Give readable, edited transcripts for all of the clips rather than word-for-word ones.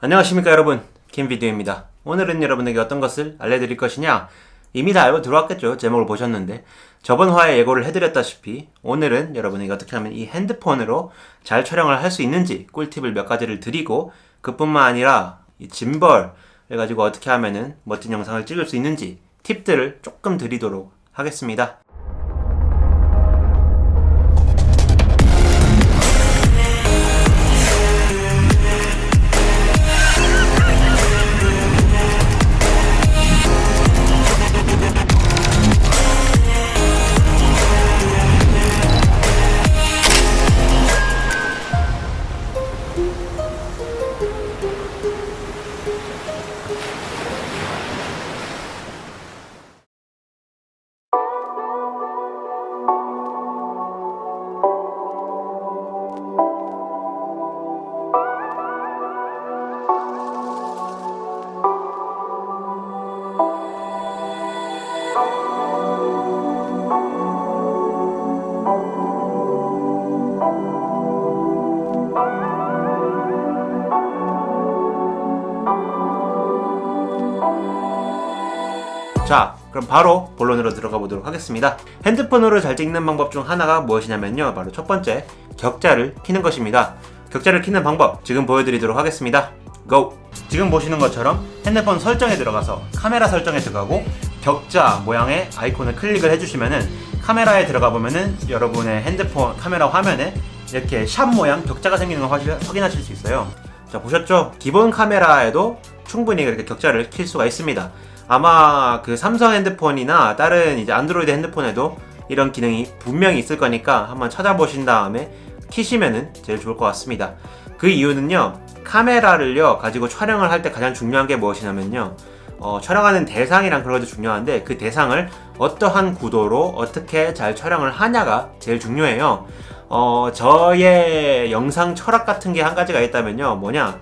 안녕하십니까 여러분, 김비디오입니다. 오늘은 여러분에게 어떤 것을 알려드릴 것이냐? 이미 다 알고 들어왔겠죠. 제목을 보셨는데 저번 화에 예고를 해드렸다시피 오늘은 여러분에게 어떻게 하면 이 핸드폰으로 잘 촬영을 할 수 있는지 꿀팁을 몇 가지를 드리고, 그뿐만 아니라 이 짐벌 해가지고 어떻게 하면은 멋진 영상을 찍을 수 있는지 팁들을 조금 드리도록 하겠습니다. 자, 그럼 바로 본론으로 들어가 보도록 하겠습니다. 핸드폰으로 잘 찍는 방법 중 하나가 무엇이냐면요, 바로 첫 번째, 격자를 켜는 것입니다. 격자를 켜는 방법 지금 보여드리도록 하겠습니다. 고! 지금 보시는 것처럼 핸드폰 설정에 들어가서 카메라 설정에 들어가고 격자 모양의 아이콘을 클릭을 해주시면은 카메라에 들어가 보면은 여러분의 핸드폰 카메라 화면에 이렇게 샵 모양 격자가 생기는 걸 확인하실 수 있어요. 자, 보셨죠? 기본 카메라에도 충분히 그렇게 격자를 킬 수가 있습니다. 아마 그 삼성 핸드폰이나 다른 이제 안드로이드 핸드폰에도 이런 기능이 분명히 있을 거니까 한번 찾아보신 다음에 키시면은 제일 좋을 것 같습니다. 그 이유는요, 카메라를요 가지고 촬영을 할 때 가장 중요한 게 무엇이냐면요, 촬영하는 대상이랑 그런 것도 중요한데 그 대상을 어떠한 구도로 어떻게 잘 촬영을 하냐가 제일 중요해요. 저의 영상 철학 같은 게 한 가지가 있다면요, 뭐냐,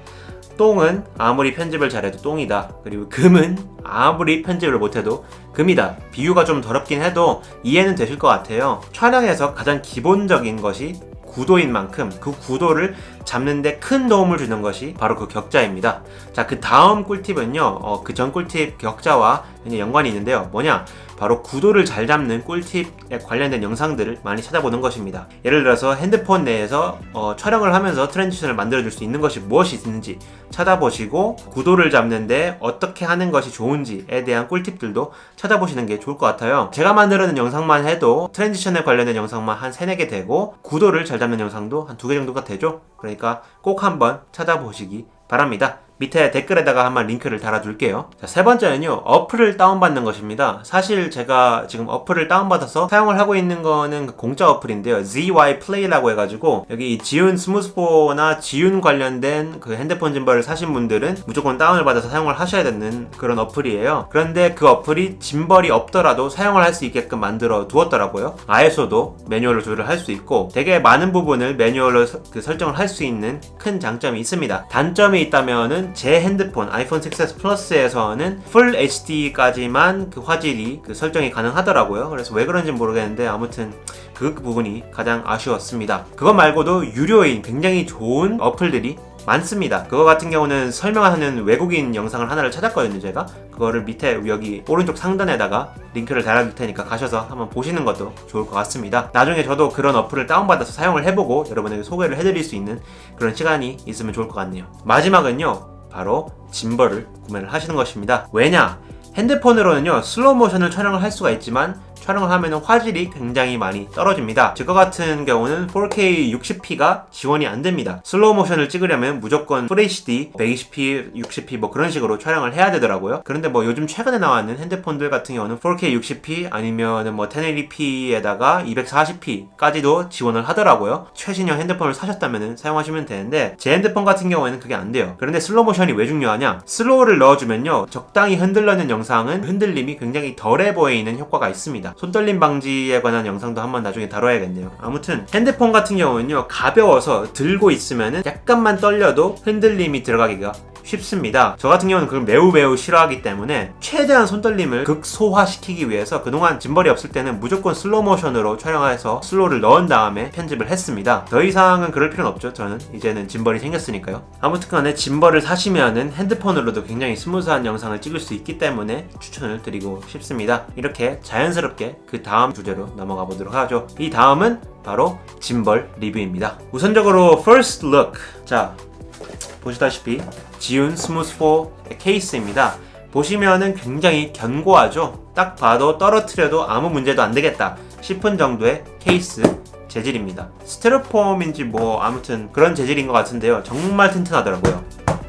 똥은 아무리 편집을 잘해도 똥이다. 그리고 금은 아무리 편집을 못해도 금이다. 비유가 좀 더럽긴 해도 이해는 되실 것 같아요. 촬영에서 가장 기본적인 것이 구도인 만큼 그 구도를 잡는데 큰 도움을 주는 것이 바로 그 격자입니다. 자, 그 다음 꿀팁은요, 그 전 꿀팁 격자와 연관이 있는데요. 뭐냐? 바로 구도를 잘 잡는 꿀팁에 관련된 영상들을 많이 찾아보는 것입니다. 예를 들어서 핸드폰 내에서 촬영을 하면서 트랜지션을 만들어줄 수 있는 것이 무엇이 있는지 찾아보시고, 구도를 잡는데 어떻게 하는 것이 좋은지에 대한 꿀팁들도 찾아보시는 게 좋을 것 같아요. 제가 만들어낸 영상만 해도 트랜지션에 관련된 영상만 한 3, 4개 되고 구도를 잘 잡는 영상도 한 2개 정도가 되죠. 그러니까 꼭 한번 찾아보시기 바랍니다. 밑에 댓글에다가 한번 링크를 달아둘게요. 자, 세 번째는요, 어플을 다운받는 것입니다. 사실 제가 지금 어플을 다운받아서 사용을 하고 있는 거는 그 공짜 어플인데요, ZY Play라고 해가지고, 여기 지윤 스무스포나 지윤 관련된 그 핸드폰 짐벌을 사신 분들은 무조건 다운을 받아서 사용을 하셔야 되는 그런 어플이에요. 그런데 그 어플이 짐벌이 없더라도 사용을 할 수 있게끔 만들어 두었더라고요. ISO도 매뉴얼로 조절을 할 수 있고 되게 많은 부분을 매뉴얼로 설정을 할 수 있는 큰 장점이 있습니다. 단점이 있다면은 제 핸드폰 아이폰 6s 플러스에서는 풀 HD까지만 그 화질이 설정이 가능하더라고요. 그래서 왜 그런지 모르겠는데 아무튼 그 부분이 가장 아쉬웠습니다. 그것 말고도 유료인 굉장히 좋은 어플들이 많습니다. 그거 같은 경우는 설명하는 외국인 영상을 하나를 찾았거든요. 제가 그거를 밑에 여기 오른쪽 상단에다가 링크를 달아둘 테니까 가셔서 한번 보시는 것도 좋을 것 같습니다. 나중에 저도 그런 어플을 다운받아서 사용을 해보고 여러분에게 소개를 해드릴 수 있는 그런 시간이 있으면 좋을 것 같네요. 마지막은요, 바로 짐벌을 구매를 하시는 것입니다. 왜냐? 핸드폰으로는요 슬로우 모션을 촬영을 할 수가 있지만 촬영을 하면 화질이 굉장히 많이 떨어집니다. 저 같은 경우는 4K 60p가 지원이 안 됩니다. 슬로우 모션을 찍으려면 무조건 FHD 120p, 60p 뭐 그런 식으로 촬영을 해야 되더라고요. 그런데 뭐 요즘 최근에 나왔는 핸드폰들 같은 경우는 4K 60p 아니면 뭐 1080p에다가 240p까지도 지원을 하더라고요. 최신형 핸드폰을 사셨다면 사용하시면 되는데 제 핸드폰 같은 경우에는 그게 안 돼요. 그런데 슬로우 모션이 왜 중요하냐? 슬로우를 넣어주면요 적당히 흔들려는 영상은 흔들림이 굉장히 덜해 보이는 효과가 있습니다. 손떨림 방지에 관한 영상도 한번 나중에 다뤄야겠네요. 아무튼 핸드폰 같은 경우는요 가벼워서 들고 있으면은 약간만 떨려도 흔들림이 들어가기가 쉽습니다. 저 같은 경우는 그걸 매우 싫어하기 때문에 최대한 손떨림을 극소화시키기 위해서 그동안 짐벌이 없을 때는 무조건 슬로우 모션으로 촬영해서 슬로우를 넣은 다음에 편집을 했습니다. 더 이상은 그럴 필요는 없죠. 저는 이제는 짐벌이 생겼으니까요. 아무튼 간에 짐벌을 사시면은 핸드폰으로도 굉장히 스무스한 영상을 찍을 수 있기 때문에 추천을 드리고 싶습니다. 이렇게 자연스럽게 그 다음 주제로 넘어가 보도록 하죠. 이 다음은 바로 짐벌 리뷰입니다. 우선적으로 first look. 자, 보시다시피 지운 스무스 4의 케이스입니다. 보시면은 굉장히 견고하죠. 딱 봐도 떨어뜨려도 아무 문제도 안 되겠다 싶은 정도의 케이스 재질입니다. 스티로폼인지 뭐 아무튼 그런 재질인 것 같은데요. 정말 튼튼하더라고요.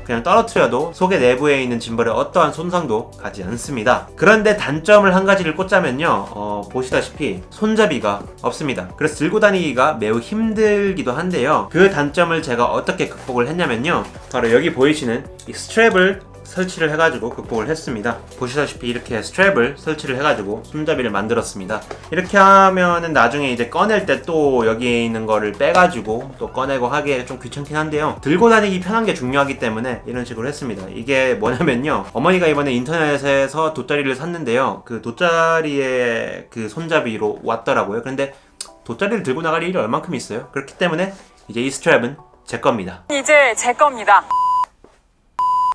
그냥 떨어뜨려도 속의 내부에 있는 짐벌에 어떠한 손상도 가지 않습니다. 그런데 단점을 한 가지를 꽂자면요, 보시다시피 손잡이가 없습니다. 그래서 들고 다니기가 매우 힘들기도 한데요. 그 단점을 제가 어떻게 극복을 했냐면요, 바로 여기 보이시는 이 스트랩을 설치를 해가지고 극복을 했습니다. 보시다시피 이렇게 스트랩을 설치를 해가지고 손잡이를 만들었습니다. 이렇게 하면은 나중에 이제 꺼낼 때 또 여기에 있는 거를 빼가지고 또 꺼내고 하기에 좀 귀찮긴 한데요, 들고 다니기 편한 게 중요하기 때문에 이런 식으로 했습니다. 이게 뭐냐면요, 어머니가 이번에 인터넷에서 돗자리를 샀는데요, 그 돗자리에 그 손잡이로 왔더라고요. 근데 돗자리를 들고 나갈 일이 얼만큼 있어요. 그렇기 때문에 이제 이 스트랩은 제 겁니다. 이제 제 겁니다.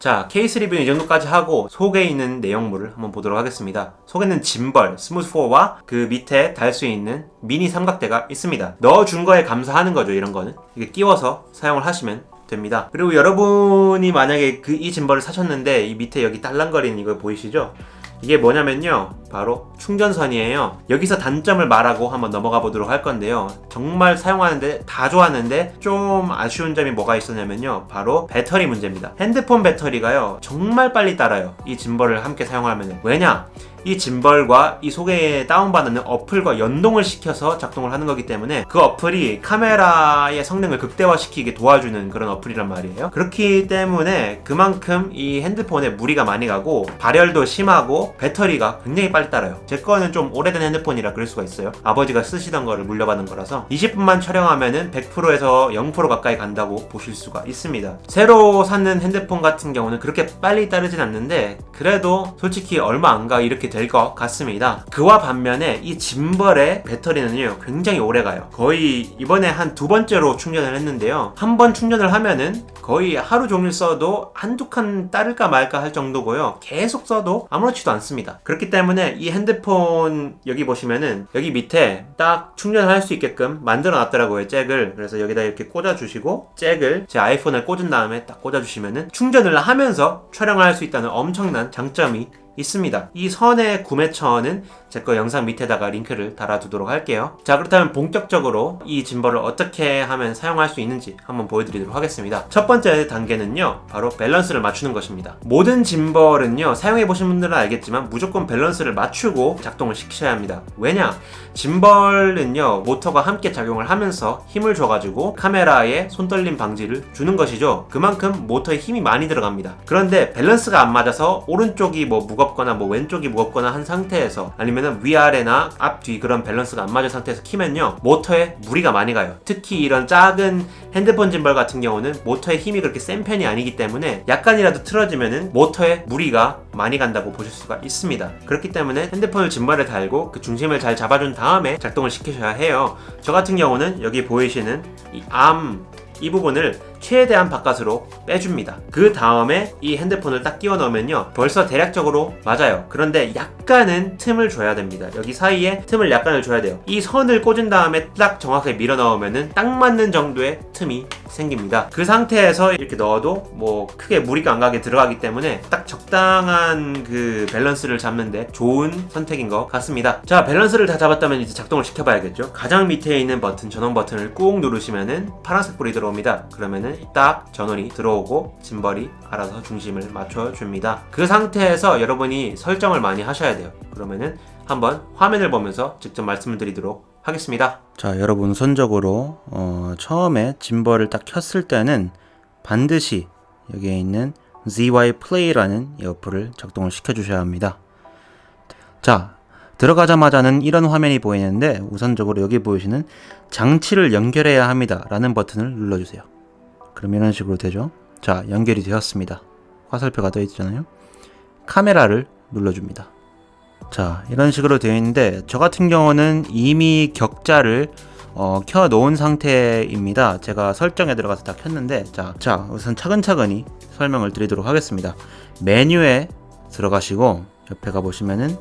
자, 케이스 리뷰는 이 정도까지 하고 속에 있는 내용물을 한번 보도록 하겠습니다. 속에는 짐벌, 스무스4와 그 밑에 달 수 있는 미니 삼각대가 있습니다. 넣어준 거에 감사하는 거죠, 이런 거는. 이게 끼워서 사용을 하시면 됩니다. 그리고 여러분이 만약에 이 짐벌을 사셨는데 이 밑에 여기 딸랑거리는 이거 보이시죠? 이게 뭐냐면요, 바로 충전선이에요. 여기서 단점을 말하고 한번 넘어가 보도록 할 건데요, 정말 사용하는데 다 좋았는데 좀 아쉬운 점이 뭐가 있었냐면요, 바로 배터리 문제입니다. 핸드폰 배터리가요 정말 빨리 따라요, 이 짐벌을 함께 사용하면. 왜냐? 이 짐벌과 이 속에 다운받는 어플과 연동을 시켜서 작동을 하는 거기 때문에 그 어플이 카메라의 성능을 극대화시키게 도와주는 그런 어플이란 말이에요. 그렇기 때문에 그만큼 이 핸드폰에 무리가 많이 가고 발열도 심하고 배터리가 굉장히 빨리 따라요. 제 거는 좀 오래된 핸드폰이라 그럴 수가 있어요. 아버지가 쓰시던 거를 물려받은 거라서 20분만 촬영하면은 100%에서 0% 가까이 간다고 보실 수가 있습니다. 새로 사는 핸드폰 같은 경우는 그렇게 빨리 따르진 않는데 그래도 솔직히 얼마 안 가 이렇게 될 것 같습니다. 그와 반면에 이 짐벌의 배터리는요 굉장히 오래가요. 거의 이번에 한 두 번째로 충전을 했는데요, 한 번 충전을 하면은 거의 하루 종일 써도 한두 칸 따를까 말까 할 정도고요, 계속 써도 아무렇지도 않습니다. 그렇기 때문에 이 핸드폰 여기 보시면은 여기 밑에 딱 충전을 할 수 있게끔 만들어 놨더라고요, 잭을. 그래서 여기다 이렇게 꽂아 주시고 잭을 제 아이폰에 꽂은 다음에 딱 꽂아 주시면은 충전을 하면서 촬영을 할 수 있다는 엄청난 장점이 있습니다. 이 선의 구매처는 제 거 영상 밑에다가 링크를 달아두도록 할게요. 자, 그렇다면 본격적으로 이 짐벌을 어떻게 하면 사용할 수 있는지 한번 보여드리도록 하겠습니다. 첫 번째 단계는요, 바로 밸런스를 맞추는 것입니다. 모든 짐벌은요, 사용해보신 분들은 알겠지만 무조건 밸런스를 맞추고 작동을 시키셔야 합니다. 왜냐? 짐벌은요 모터가 함께 작용을 하면서 힘을 줘가지고 카메라에 손떨림 방지를 주는 것이죠. 그만큼 모터에 힘이 많이 들어갑니다. 그런데 밸런스가 안 맞아서 오른쪽이 뭐 무겁거나 뭐 왼쪽이 무겁거나 한 상태에서, 아니면은 위아래나 앞뒤 그런 밸런스가 안 맞은 상태에서 키면요 모터에 무리가 많이 가요. 특히 이런 작은 핸드폰 짐벌 같은 경우는 모터에 힘이 그렇게 센 편이 아니기 때문에 약간이라도 틀어지면은 모터에 무리가 많이 간다고 보실 수가 있습니다. 그렇기 때문에 핸드폰을 짐벌에 달고 그 중심을 잘 잡아준 다음에 작동을 시키셔야 해요. 저 같은 경우는 여기 보이시는 이 암 이 부분을 최대한 바깥으로 빼줍니다. 그 다음에 이 핸드폰을 딱 끼워 넣으면요 벌써 대략적으로 맞아요. 그런데 약간은 틈을 줘야 됩니다. 여기 사이에 틈을 약간을 줘야 돼요. 이 선을 꽂은 다음에 딱 정확하게 밀어 넣으면은 딱 맞는 정도의 틈이 생깁니다. 그 상태에서 이렇게 넣어도 뭐 크게 무리가 안 가게 들어가기 때문에 딱 적당한 그 밸런스를 잡는데 좋은 선택인 것 같습니다. 자, 밸런스를 다 잡았다면 이제 작동을 시켜봐야겠죠. 가장 밑에 있는 버튼, 전원 버튼을 꾹 누르시면은 파란색 불이 들어옵니다. 그러면은 딱 전원이 들어오고 짐벌이 알아서 중심을 맞춰줍니다. 그 상태에서 여러분이 설정을 많이 하셔야 돼요. 그러면은 한번 화면을 보면서 직접 말씀을 드리도록 하겠습니다. 자, 여러분 우선적으로 처음에 짐벌을 딱 켰을 때는 반드시 여기에 있는 ZY Play라는 이 어플을 작동을 시켜주셔야 합니다. 자, 들어가자마자는 이런 화면이 보이는데 우선적으로 여기 보이시는 장치를 연결해야 합니다 라는 버튼을 눌러주세요. 그럼 이런 식으로 되죠. 자, 연결이 되었습니다. 화살표가 떠 있잖아요. 카메라를 눌러줍니다. 자, 이런 식으로 되어 있는데 저 같은 경우는 이미 격자를 켜놓은 상태입니다. 제가 설정에 들어가서 다 켰는데 자 우선 차근차근히 설명을 드리도록 하겠습니다. 메뉴에 들어가시고 옆에 가보시면은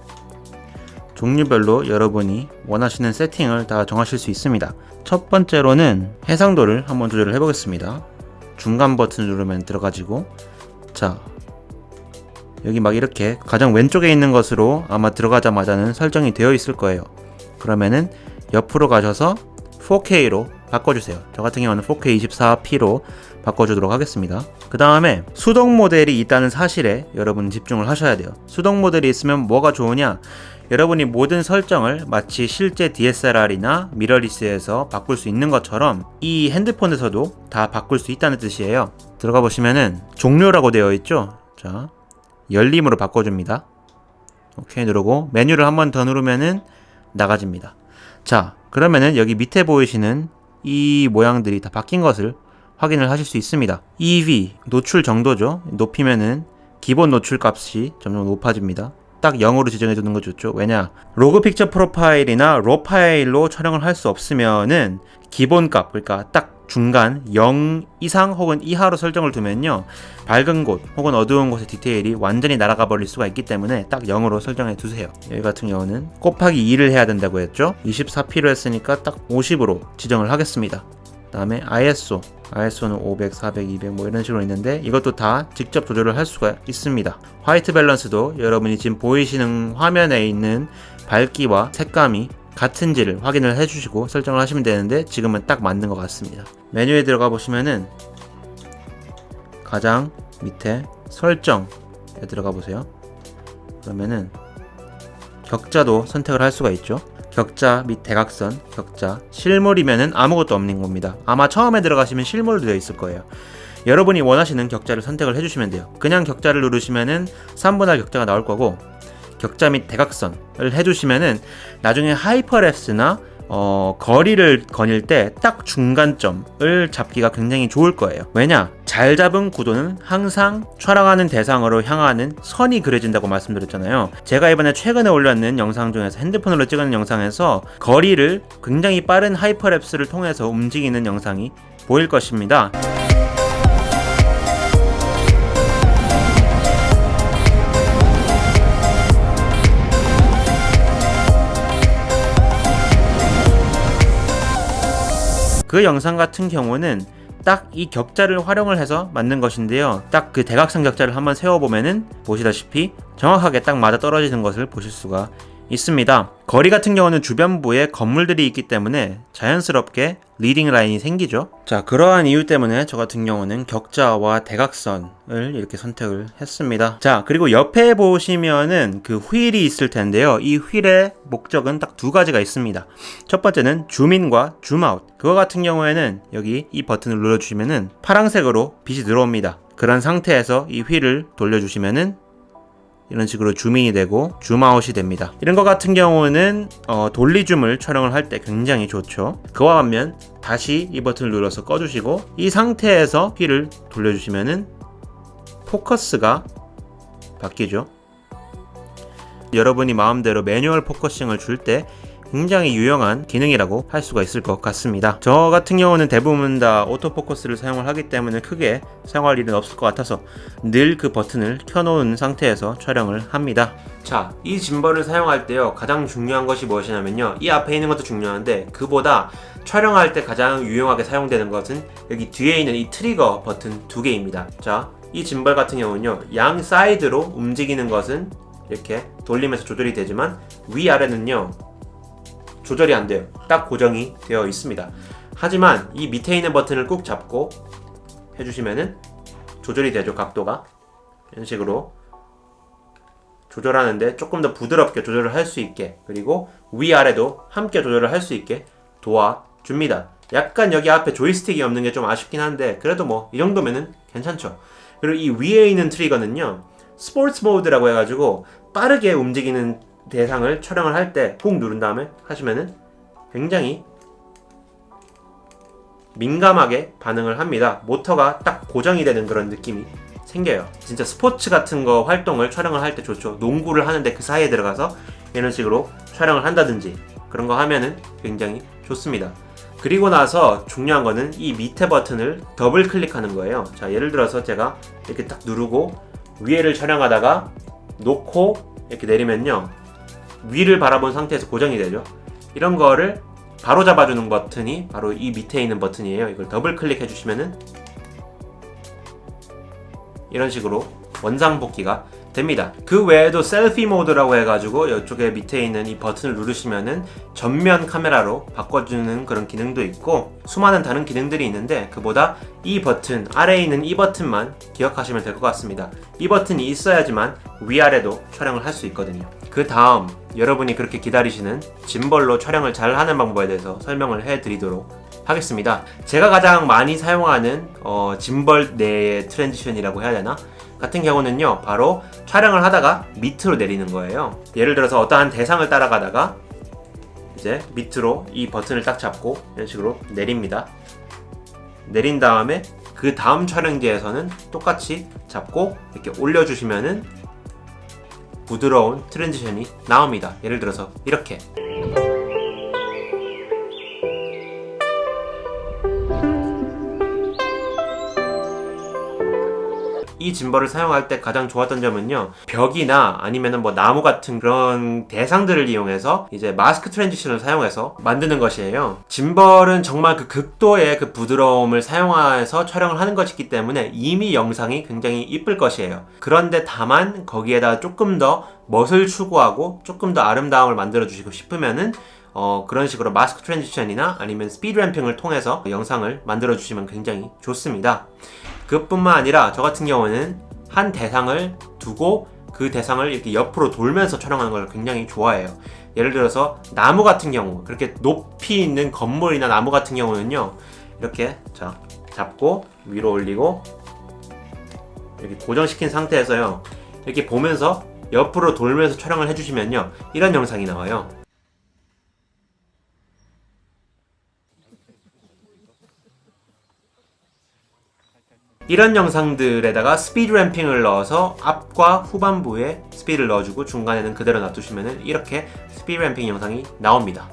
종류별로 여러분이 원하시는 세팅을 다 정하실 수 있습니다. 첫 번째로는 해상도를 한번 조절을 해보겠습니다. 중간 버튼을 누르면 들어가지고, 자 여기 막 이렇게 가장 왼쪽에 있는 것으로 아마 들어가자마자는 설정이 되어 있을 거예요. 그러면은 옆으로 가셔서 4K로 바꿔주세요. 저 같은 경우는 4K 24p로 바꿔주도록 하겠습니다. 그 다음에 수동 모델이 있다는 사실에 여러분 집중을 하셔야 돼요. 수동 모델이 있으면 뭐가 좋으냐, 여러분이 모든 설정을 마치 실제 DSLR이나 미러리스에서 바꿀 수 있는 것처럼 이 핸드폰에서도 다 바꿀 수 있다는 뜻이에요. 들어가 보시면은 종료라고 되어 있죠. 자, 열림으로 바꿔줍니다. 오케이 누르고 메뉴를 한 번 더 누르면은 나가집니다. 자, 그러면은 여기 밑에 보이시는 이 모양들이 다 바뀐 것을 확인을 하실 수 있습니다. EV 노출 정도죠. 높이면은 기본 노출 값이 점점 높아집니다. 딱 0으로 지정해 두는 거 좋죠. 왜냐, 로그 픽처 프로파일이나 로 파일로 촬영을 할 수 없으면은 기본 값, 그러니까 딱 중간 0 이상 혹은 이하로 설정을 두면요, 밝은 곳 혹은 어두운 곳의 디테일이 완전히 날아가 버릴 수가 있기 때문에 딱 0으로 설정해 두세요. 여기 같은 경우는 곱하기 2를 해야 된다고 했죠. 24p로 했으니까 딱 50으로 지정을 하겠습니다. 그 다음에 ISO는 500, 400, 200 뭐 이런 식으로 있는데 이것도 다 직접 조절을 할 수가 있습니다. 화이트 밸런스도 여러분이 지금 보이시는 화면에 있는 밝기와 색감이 같은지를 확인을 해주시고 설정을 하시면 되는데 지금은 딱 맞는 것 같습니다. 메뉴에 들어가 보시면은 가장 밑에 설정에 들어가 보세요. 그러면은 격자도 선택을 할 수가 있죠. 격자 및 대각선, 격자, 실물이면은 아무것도 없는 겁니다. 아마 처음에 들어가시면 실물로 되어 있을 거예요. 여러분이 원하시는 격자를 선택을 해주시면 돼요. 그냥 격자를 누르시면은 3분할 격자가 나올 거고, 격자 및 대각선을 해주시면은 나중에 하이퍼랩스나 거리를 거닐 때 딱 중간점을 잡기가 굉장히 좋을 거예요. 왜냐? 잘 잡은 구도는 항상 촬영하는 대상으로 향하는 선이 그려진다고 말씀드렸잖아요. 제가 이번에 최근에 올렸는 영상 중에서 핸드폰으로 찍은 영상에서 거리를 굉장히 빠른 하이퍼랩스를 통해서 움직이는 영상이 보일 것입니다. 그 영상 같은 경우는 딱 이 격자를 활용을 해서 만든 것인데요. 딱 그 대각선 격자를 한번 세워보면은 보시다시피 정확하게 딱 맞아 떨어지는 것을 보실 수가 있습니다. 거리 같은 경우는 주변부에 건물들이 있기 때문에 자연스럽게 리딩 라인이 생기죠. 자, 그러한 이유 때문에 저 같은 경우는 격자와 대각선을 이렇게 선택을 했습니다. 자, 그리고 옆에 보시면은 그 휠이 있을 텐데요. 이 휠의 목적은 딱 두 가지가 있습니다. 첫 번째는 줌인과 줌아웃. 그거 같은 경우에는 여기 이 버튼을 눌러주시면은 파란색으로 빛이 들어옵니다. 그런 상태에서 이 휠을 돌려주시면은 이런 식으로 줌인이 되고 줌아웃이 됩니다. 이런 것 같은 경우는 돌리줌을 촬영을 할 때 굉장히 좋죠. 그와 반면 다시 이 버튼을 눌러서 꺼주시고 이 상태에서 휠을 돌려주시면은 포커스가 바뀌죠. 여러분이 마음대로 매뉴얼 포커싱을 줄 때 굉장히 유용한 기능이라고 할 수가 있을 것 같습니다. 저 같은 경우는 대부분 다 오토포커스를 사용을 하기 때문에 크게 사용할 일은 없을 것 같아서 늘 그 버튼을 켜놓은 상태에서 촬영을 합니다. 자, 이 짐벌을 사용할 때요, 가장 중요한 것이 무엇이냐면요, 이 앞에 있는 것도 중요한데 그보다 촬영할 때 가장 유용하게 사용되는 것은 여기 뒤에 있는 이 트리거 버튼 두 개입니다. 자, 이 짐벌 같은 경우는요, 양 사이드로 움직이는 것은 이렇게 돌리면서 조절이 되지만 위아래는요 조절이 안 돼요. 딱 고정이 되어 있습니다. 하지만 이 밑에 있는 버튼을 꾹 잡고 해주시면은 조절이 되죠. 각도가 이런 식으로 조절하는데 조금 더 부드럽게 조절을 할 수 있게, 그리고 위아래도 함께 조절을 할 수 있게 도와줍니다. 약간 여기 앞에 조이스틱이 없는 게 좀 아쉽긴 한데 그래도 뭐 이 정도면은 괜찮죠. 그리고 이 위에 있는 트리거는요, 스포츠 모드라고 해가지고 빠르게 움직이는 대상을 촬영을 할 때 꾹 누른 다음에 하시면은 굉장히 민감하게 반응을 합니다. 모터가 딱 고정이 되는 그런 느낌이 생겨요. 진짜 스포츠 같은 거 활동을 촬영을 할 때 좋죠. 농구를 하는데 그 사이에 들어가서 이런 식으로 촬영을 한다든지 그런 거 하면은 굉장히 좋습니다. 그리고 나서 중요한 거는 이 밑에 버튼을 더블 클릭하는 거예요. 자, 예를 들어서 제가 이렇게 딱 누르고 위에를 촬영하다가 놓고 이렇게 내리면요, 위를 바라본 상태에서 고정이 되죠. 이런 거를 바로 잡아주는 버튼이 바로 이 밑에 있는 버튼이에요. 이걸 더블 클릭해 주시면은 이런 식으로 원상복귀가 됩니다. 그 외에도 셀피 모드라고 해가지고 이쪽에 밑에 있는 이 버튼을 누르시면은 전면 카메라로 바꿔주는 그런 기능도 있고 수많은 다른 기능들이 있는데 그보다 이 버튼, 아래에 있는 이 버튼만 기억하시면 될 것 같습니다. 이 버튼이 있어야지만 위아래도 촬영을 할 수 있거든요. 그 다음 여러분이 그렇게 기다리시는 짐벌로 촬영을 잘 하는 방법에 대해서 설명을 해드리도록 하겠습니다. 제가 가장 많이 사용하는 짐벌 내의 트랜지션이라고 해야 되나? 같은 경우는요, 바로 촬영을 하다가 밑으로 내리는 거예요. 예를 들어서 어떠한 대상을 따라가다가 이제 밑으로 이 버튼을 딱 잡고 이런 식으로 내립니다. 내린 다음에 그 다음 촬영지에서는 똑같이 잡고 이렇게 올려주시면은 부드러운 트랜지션이 나옵니다. 예를 들어서 이렇게. 이 짐벌을 사용할 때 가장 좋았던 점은요, 벽이나 아니면은 뭐 나무 같은 그런 대상들을 이용해서 이제 마스크 트랜지션을 사용해서 만드는 것이에요. 짐벌은 정말 그 극도의 그 부드러움을 사용해서 촬영을 하는 것이기 때문에 이미 영상이 굉장히 이쁠 것이에요. 그런데 다만 거기에다 조금 더 멋을 추구하고 조금 더 아름다움을 만들어 주시고 싶으면은 그런 식으로 마스크 트랜지션이나 아니면 스피드 램핑을 통해서 영상을 만들어 주시면 굉장히 좋습니다. 그뿐만 아니라 저 같은 경우는 한 대상을 두고 그 대상을 이렇게 옆으로 돌면서 촬영하는 걸 굉장히 좋아해요. 예를 들어서 나무 같은 경우, 그렇게 높이 있는 건물이나 나무 같은 경우는요, 이렇게 자 잡고 위로 올리고 이렇게 고정시킨 상태에서요, 이렇게 보면서 옆으로 돌면서 촬영을 해주시면요, 이런 영상이 나와요. 이런 영상들에다가 스피드 램핑을 넣어서 앞과 후반부에 스피드를 넣어주고 중간에는 그대로 놔두시면 이렇게 스피드 램핑 영상이 나옵니다.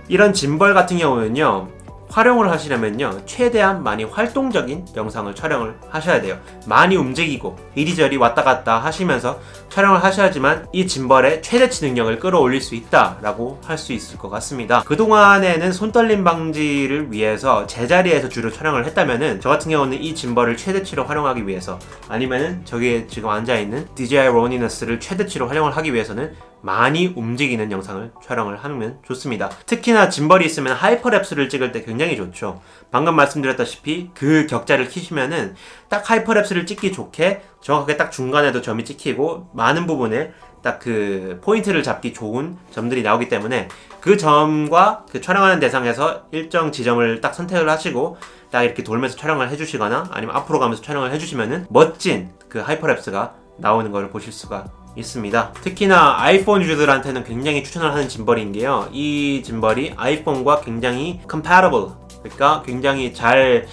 이런 짐벌 같은 경우는요, 활용을 하시려면요, 최대한 많이 활동적인 영상을 촬영을 하셔야 돼요. 많이 움직이고 이리저리 왔다 갔다 하시면서 촬영을 하셔야지만 이 짐벌의 최대치 능력을 끌어올릴 수 있다라고 할 수 있을 것 같습니다. 그동안에는 손떨림 방지를 위해서 제자리에서 주로 촬영을 했다면은 저 같은 경우는 이 짐벌을 최대치로 활용하기 위해서, 아니면은 저기에 지금 앉아있는 DJI 로니너스를 최대치로 활용을 하기 위해서는 많이 움직이는 영상을 촬영을 하면 좋습니다. 특히나 짐벌이 있으면 하이퍼랩스를 찍을 때 굉장히 좋죠. 방금 말씀드렸다시피 그 격자를 키시면은 딱 하이퍼랩스를 찍기 좋게 정확하게 딱 중간에도 점이 찍히고 많은 부분에 딱 그 포인트를 잡기 좋은 점들이 나오기 때문에 그 점과 그 촬영하는 대상에서 일정 지점을 딱 선택을 하시고 딱 이렇게 돌면서 촬영을 해주시거나 아니면 앞으로 가면서 촬영을 해주시면은 멋진 그 하이퍼랩스가 나오는 걸 보실 수가 있습니다. 특히나 아이폰 유저들한테는 굉장히 추천을 하는 짐벌인 게요, 이 짐벌이 아이폰과 굉장히 compatible, 그러니까 굉장히 잘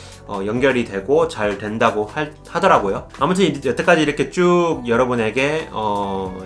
연결이 되고 잘 된다고 하더라고요. 아무튼 여태까지 이렇게 쭉 여러분에게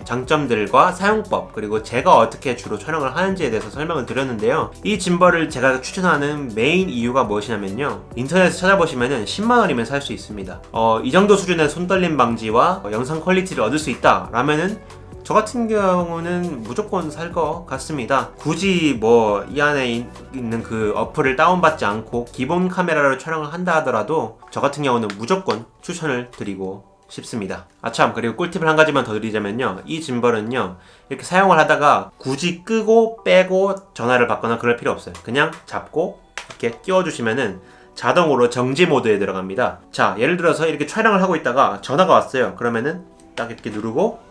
장점들과 사용법, 그리고 제가 어떻게 주로 촬영을 하는지에 대해서 설명을 드렸는데요, 이 짐벌을 제가 추천하는 메인 이유가 무엇이냐면요, 인터넷에서 찾아보시면은 10만원이면 살 수 있습니다. 이 정도 수준의 손떨림 방지와 영상 퀄리티를 얻을 수 있다 라면은 저 같은 경우는 무조건 살 것 같습니다. 굳이 뭐 이 안에 있는 그 어플을 다운받지 않고 기본 카메라로 촬영을 한다 하더라도 저 같은 경우는 무조건 추천을 드리고 싶습니다. 아참, 그리고 꿀팁을 한 가지만 더 드리자면요, 이 짐벌은요, 이렇게 사용을 하다가 굳이 끄고 빼고 전화를 받거나 그럴 필요 없어요. 그냥 잡고 이렇게 끼워주시면은 자동으로 정지 모드에 들어갑니다. 자, 예를 들어서 이렇게 촬영을 하고 있다가 전화가 왔어요. 그러면은 딱 이렇게 누르고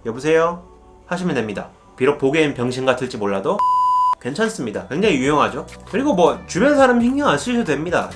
여보세요? 하시면 됩니다. 비록 보기엔 병신 같을지 몰라도 괜찮습니다. 굉장히 유용하죠? 그리고 뭐 주변 사람 신경 안 쓰셔도 됩니다.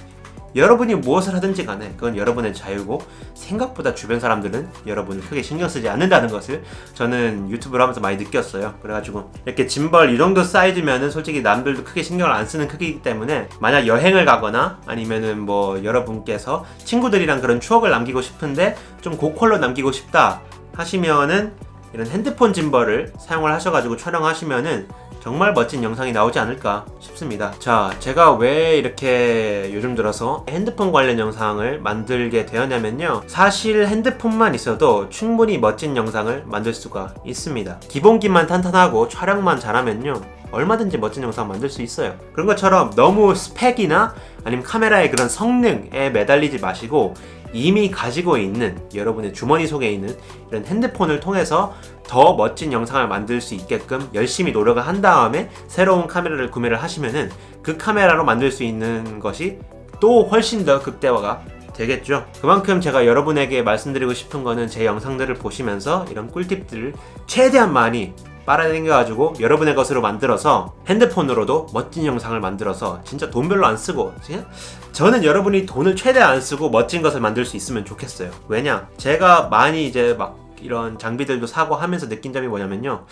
여러분이 무엇을 하든지 간에 그건 여러분의 자유고 생각보다 주변 사람들은 여러분을 크게 신경 쓰지 않는다는 것을 저는 유튜브를 하면서 많이 느꼈어요. 그래가지고 이렇게 짐벌 이 정도 사이즈면은 솔직히 남들도 크게 신경을 안 쓰는 크기이기 때문에 만약 여행을 가거나 아니면은 뭐 여러분께서 친구들이랑 그런 추억을 남기고 싶은데 좀 고퀄로 남기고 싶다 하시면은 이런 핸드폰 짐벌을 사용을 하셔가지고 촬영하시면은 정말 멋진 영상이 나오지 않을까 싶습니다. 자, 제가 왜 이렇게 요즘 들어서 핸드폰 관련 영상을 만들게 되었냐면요, 사실 핸드폰만 있어도 충분히 멋진 영상을 만들 수가 있습니다. 기본기만 탄탄하고 촬영만 잘하면요 얼마든지 멋진 영상 만들 수 있어요. 그런 것처럼 너무 스펙이나 아니면 카메라의 그런 성능에 매달리지 마시고 이미 가지고 있는 여러분의 주머니 속에 있는 이런 핸드폰을 통해서 더 멋진 영상을 만들 수 있게끔 열심히 노력을 한 다음에 새로운 카메라를 구매를 하시면은 그 카메라로 만들 수 있는 것이 또 훨씬 더 극대화가 되겠죠. 그만큼 제가 여러분에게 말씀드리고 싶은 거는 제 영상들을 보시면서 이런 꿀팁들을 최대한 많이 빨아당겨가지고 여러분의 것으로 만들어서 핸드폰으로도 멋진 영상을 만들어서 진짜 돈 별로 안 쓰고, 저는 여러분이 돈을 최대한 안 쓰고 멋진 것을 만들 수 있으면 좋겠어요. 왜냐, 제가 많이 이제 막 이런 장비들도 사고 하면서 느낀 점이 뭐냐면요,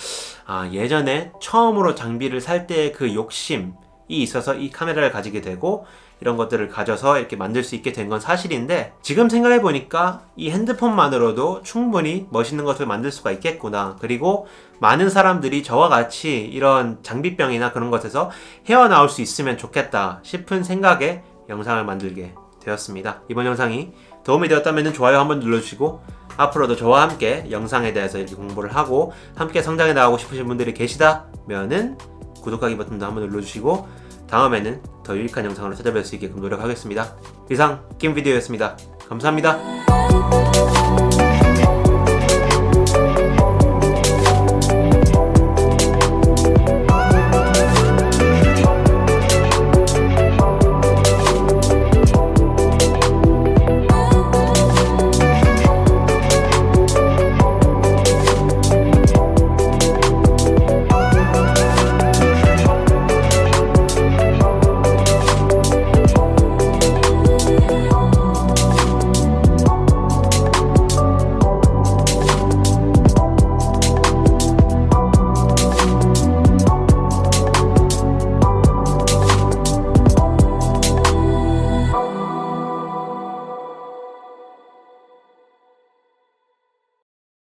예전에 처음으로 장비를 살 때 그 욕심이 있어서 이 카메라를 가지게 되고 이런 것들을 가져서 이렇게 만들 수 있게 된 건 사실인데, 지금 생각해보니까 이 핸드폰만으로도 충분히 멋있는 것을 만들 수가 있겠구나, 그리고 많은 사람들이 저와 같이 이런 장비병이나 그런 것에서 헤어나올 수 있으면 좋겠다 싶은 생각에 영상을 만들게 되었습니다. 이번 영상이 도움이 되었다면 좋아요 한번 눌러주시고, 앞으로도 저와 함께 영상에 대해서 이렇게 공부를 하고 함께 성장해 나가고 싶으신 분들이 계시다면은 구독하기 버튼도 한번 눌러주시고 다음에는 더 유익한 영상으로 찾아뵐 수 있게끔 노력하겠습니다. 이상 김비디오였습니다. 감사합니다.